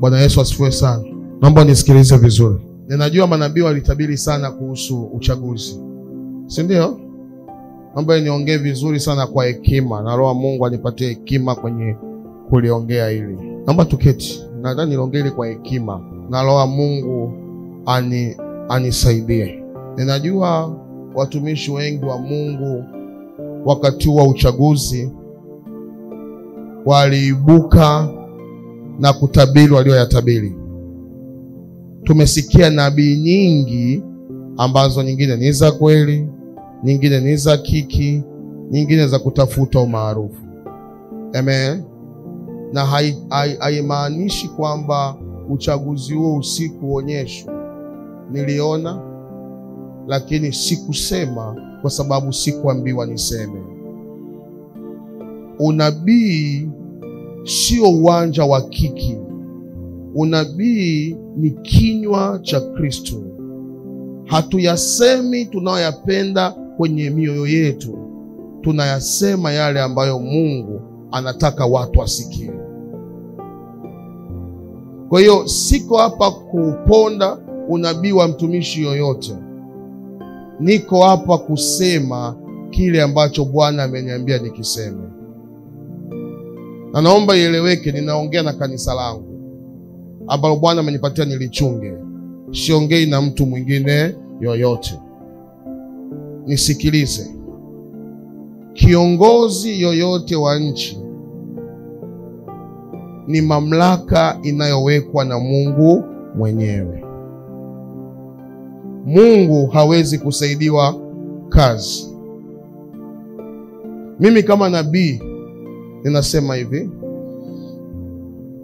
Bwana Yesu asifiwe sana. Naomba nisikilize vizuri. Ninajua manabii walitabiri sana kuhusu uchaguzi, si ndio? Naomba niongee vizuri sana kwa hekima, na Roho Mungu anipatie hekima kwenye kuliongea hili. Naomba tuketi. Nadhani niongee kwa hekima na Roho Mungu anisaidie. Ninajua watumishi wengi wa Mungu wakati wa uchaguzi waliibuka na kutabiri walioyatabiri. Tumesikia nabii nyingi ambazo nyingine ni za kweli, nyingine ni za kiki, nyingine za kutafuta umaarufu. Amen. Na haimaanishi kwamba uchaguzi huo usikuonyeshwa. Niliona, lakini sikusema kwa sababu sikuambiwa niseme. Unabii sio uwanja wa kiki. Unabii ni kinywa cha Kristo. Hatuyasemi tunayoyapenda kwenye mioyo yetu. Tunayasema yale ambayo Mungu anataka watu wasikie. Kwa hiyo siko hapa kuponda unabii wa mtumishi yoyote. Niko hapa kusema kile ambacho Bwana ameniambia nikiseme. Na naomba ieleweke, ninaongea na kanisa langu ambalo Bwana amenipatia nilichunge. Siongei na mtu mwingine yoyote. Nisikilize. Kiongozi yoyote wa nchi ni mamlaka inayowekwa na Mungu mwenyewe. Mungu hawezi kusaidiwa kazi. Mimi kama nabii ninasema hivi: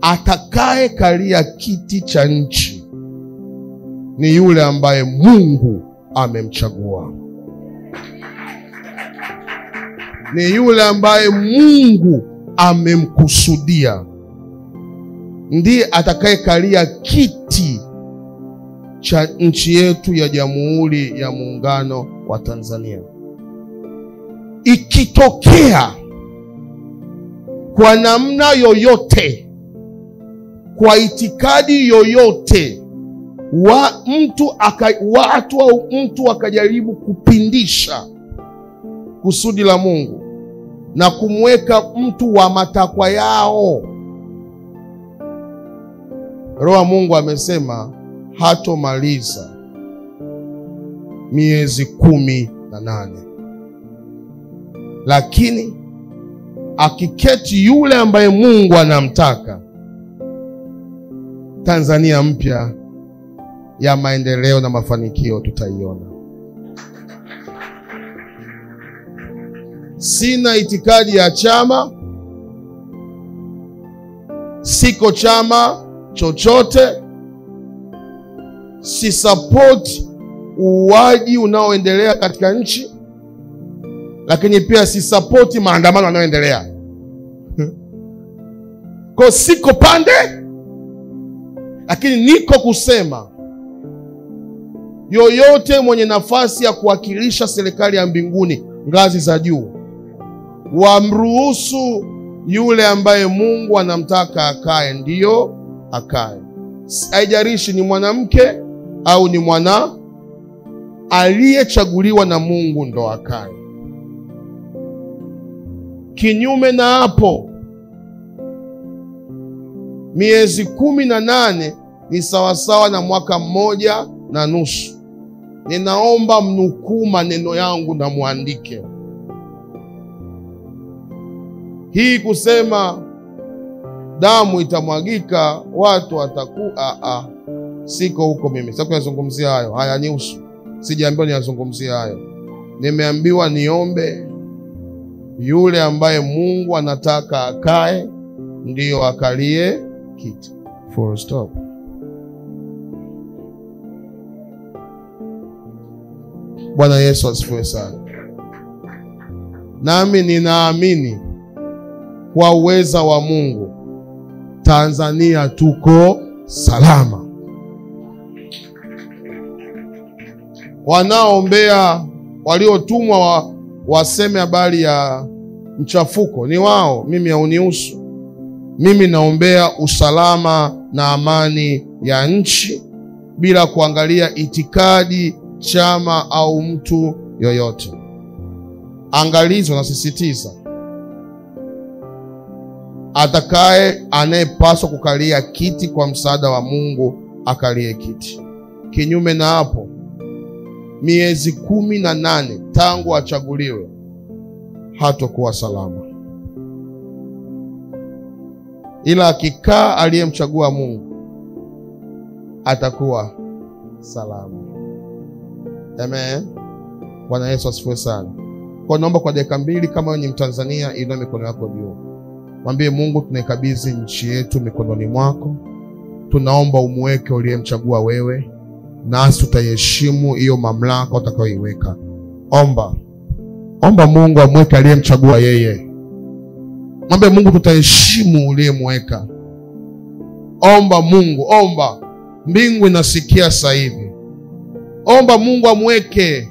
atakaye kalia kiti cha nchi ni yule ambaye Mungu amemchagua. Ni yule ambaye Mungu amemkusudia. Ndiye atakaye kalia kiti cha nchi yetu ya Jamhuri ya Muungano wa Tanzania. Ikitokea kwa namna yoyote, kwa itikadi yoyote, mtu akajaribu kupindisha kusudi la Mungu na kumweka mtu wa matakwa yao, Roho Mungu amesema hatomaliza miezi 18. Lakini akiketi yule ambaye Mungu anamtaka, Tanzania mpya ya maendeleo na mafanikio tutaiona. Sina itikadi ya chama. Siko chama chochote. Si support uuaji unaoendelea katika nchi, lakini pia si support maandamano yanayoendelea. Kwa siko pande, lakini niko kusema yoyote mwenye nafasi ya kuwakilisha serikali ya mbinguni ngazi za juu, wamruhusu yule ambaye Mungu anamtaka akae, ndiyo akae. Haijalishi ni mwanamke au ni mwana, aliyechaguliwa na Mungu ndo akae. Kinyume na hapo, miezi 18 ni sawasawa na mwaka 1.5. Ninaomba mnukuu maneno yangu na muandike. Hii kusema damu itamwagika, watu siko huko mimi. Sasa kuyazungumzia hayo, hayanihusu. Sijaambiwa niyazungumzia hayo. Nimeambiwa niombe yule ambaye Mungu anataka akae, ndiyo akalie kiti. Full stop. Bwana Yesu asifiwe sana. Nami ninaamini kwa uweza wa Mungu, Tanzania tuko salama. Wanaoombea, waliotumwa waseme habari ya mchafuko ni wao, mimi haunihusu. Mimi naombea usalama na amani ya nchi bila kuangalia itikadi, chama au mtu yoyote. Angalizo, nasisitiza, anayepaswa kukalia kiti kwa msaada wa Mungu akalie kiti. Kinyume na hapo, miezi 18 tangu achaguliwe hatakuwa salama. Ila akikaa aliyemchagua Mungu atakuwa salama. Amen. Bwana Yesu asifiwe sana. Kwa naomba kwa dakika 2, kama wewe ni Mtanzania, inua mikono yako juu. Mwambie Mungu, tunaikabidhi nchi yetu mikononi mwako. Tunaomba umweke uliyemchagua wewe, nasi tutaheshimu hiyo mamlaka utakayoiweka. Omba Mungu amweke aliyemchagua yeye. Mwambie Mungu, tutaheshimu uliyemweka. Omba Mungu, omba. Mbingu inasikia sasa hivi. Omba Mungu amweke.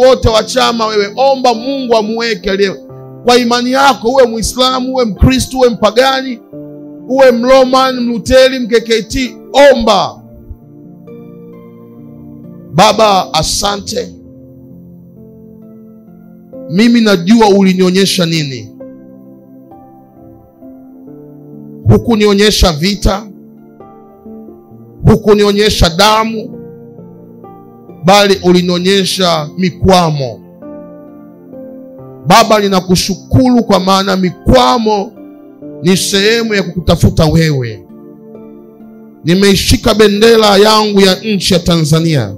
Wote wa chama wewe, omba Mungu amweke aliye kwa imani yako. Uwe Muislamu, uwe Mkristo, uwe mpagani, uwe Mroman, Mluteri, Mkkt, omba. Baba, asante. Mimi najua ulinionyesha nini. Hukunionyesha vita, hukunionyesha damu, bali ulinionyesha mikwamo. Baba, ninakushukuru kwa maana mikwamo ni sehemu ya kukutafuta wewe. Nimeishika bendera yangu ya nchi ya Tanzania.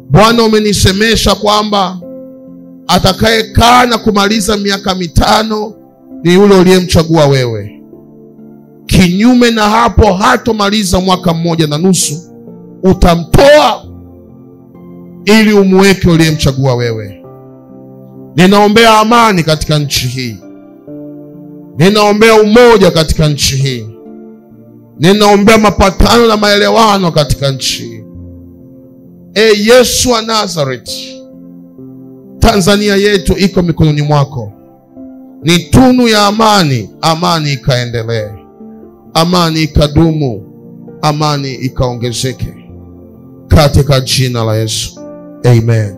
Bwana, umenisemesha kwamba atakayekaa na kumaliza miaka 5 ni yule uliyemchagua wewe. Kinyume na hapo, hatomaliza mwaka 1.5, utamtoa ili umweke uliyemchagua wewe. Ninaombea amani katika nchi hii. Ninaombea umoja katika nchi hii. Ninaombea mapatano na maelewano katika nchi hii. Yesu wa Nazareth, Tanzania yetu iko mikononi mwako. Ni tunu ya amani. Amani ikaendelee, amani ikadumu, amani ikaongezeke katika jina la Yesu. Amen.